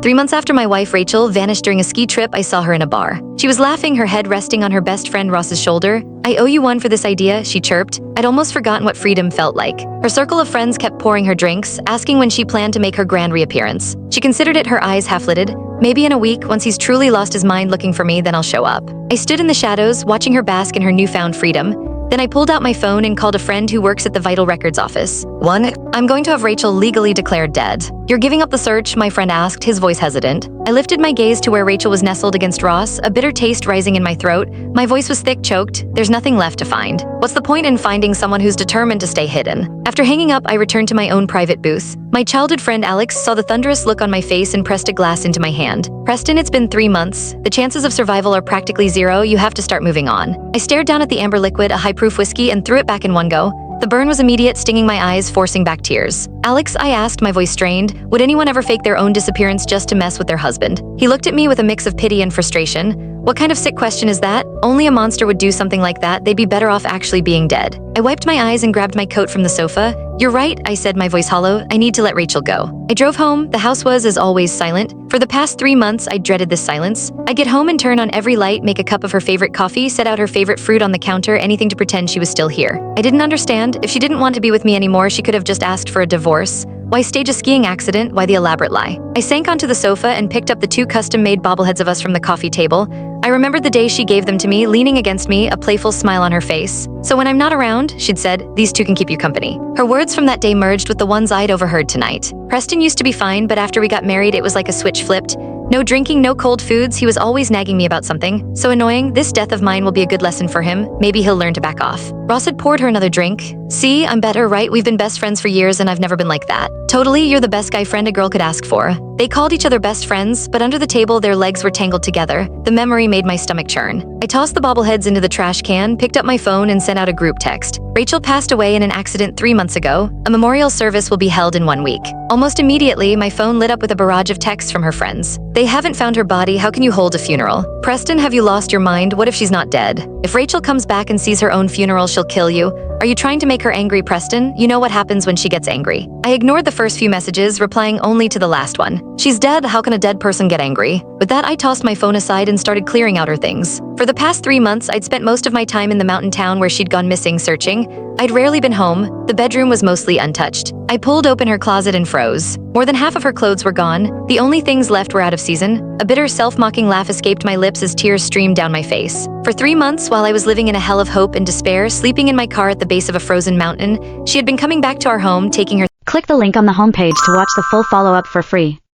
3 months after my wife Rachel vanished during a ski trip, I saw her in a bar. She was laughing, her head resting on her best friend Ross's shoulder. "I owe you one for this idea," she chirped. I'd almost forgotten what freedom felt like. Her circle of friends kept pouring her drinks, asking when she planned to make her grand reappearance. She considered it, her eyes half-lidded. "Maybe in a week, once he's truly lost his mind looking for me, then I'll show up." I stood in the shadows, watching her bask in her newfound freedom. Then I pulled out my phone and called a friend who works at the Vital Records office. "I'm going to have Rachel legally declared dead." "You're giving up the search?" my friend asked, his voice hesitant. I lifted my gaze to where Rachel was nestled against Ross, a bitter taste rising in my throat. My voice was thick, choked. "There's nothing left to find. What's the point in finding someone who's determined to stay hidden?" After hanging up, I returned to my own private booth. My childhood friend Alex saw the thunderous look on my face and pressed a glass into my hand. "Preston, it's been 3 months. The chances of survival are practically zero. You have to start moving on." I stared down at the amber liquid, a high-proof whiskey, and threw it back in one go. The burn was immediate, stinging my eyes, forcing back tears. "Alex," I asked, my voice strained, "would anyone ever fake their own disappearance just to mess with their husband?" He looked at me with a mix of pity and frustration. "What kind of sick question is that? Only a monster would do something like that. They'd be better off actually being dead." I wiped my eyes and grabbed my coat from the sofa. "You're right," I said, my voice hollow. "I need to let Rachel go." I drove home. The house was, as always, silent. For the past 3 months, I dreaded this silence. I'd get home and turn on every light, make a cup of her favorite coffee, set out her favorite fruit on the counter, anything to pretend she was still here. I didn't understand. If she didn't want to be with me anymore, she could have just asked for a divorce. Why stage a skiing accident? Why the elaborate lie? I sank onto the sofa and picked up the 2 custom-made bobbleheads of us from the coffee table. I remembered the day she gave them to me, leaning against me, a playful smile on her face. "So when I'm not around," she'd said, "these 2 can keep you company." Her words from that day merged with the ones I'd overheard tonight. Preston used to be fine, but after we got married, it was like a switch flipped. No drinking, no cold foods. He was always nagging me about something. So annoying. This death of mine will be a good lesson for him. Maybe he'll learn to back off. Ross had poured her another drink. "See, I'm better, right? We've been best friends for years and I've never been like that." "Totally, you're the best guy friend a girl could ask for." They called each other best friends, but under the table their legs were tangled together. The memory made my stomach churn. I tossed the bobbleheads into the trash can, picked up my phone and sent out a group text. "Rachel passed away in an accident 3 months ago. A memorial service will be held in 1 week." Almost immediately, my phone lit up with a barrage of texts from her friends. "They haven't found her body. How can you hold a funeral?" "Preston, have you lost your mind? What if she's not dead?" "If Rachel comes back and sees her own funeral, she'll kill you." "Are you trying to make her angry, Preston? You know what happens when she gets angry." I ignored the first few messages, replying only to the last one. "She's dead. How can a dead person get angry?" With that, I tossed my phone aside and started clearing out her things. For the past 3 months, I'd spent most of my time in the mountain town where she'd gone missing, searching. I'd rarely been home. The bedroom was mostly untouched. I pulled open her closet and froze. More than half of her clothes were gone. The only things left were out of season. A bitter, self-mocking laugh escaped my lips as tears streamed down my face. For 3 months, while I was living in a hell of hope and despair, sleeping in my car at the base of a frozen mountain, she had been coming back to our home, taking her. Click the link on the homepage to watch the full follow-up for free.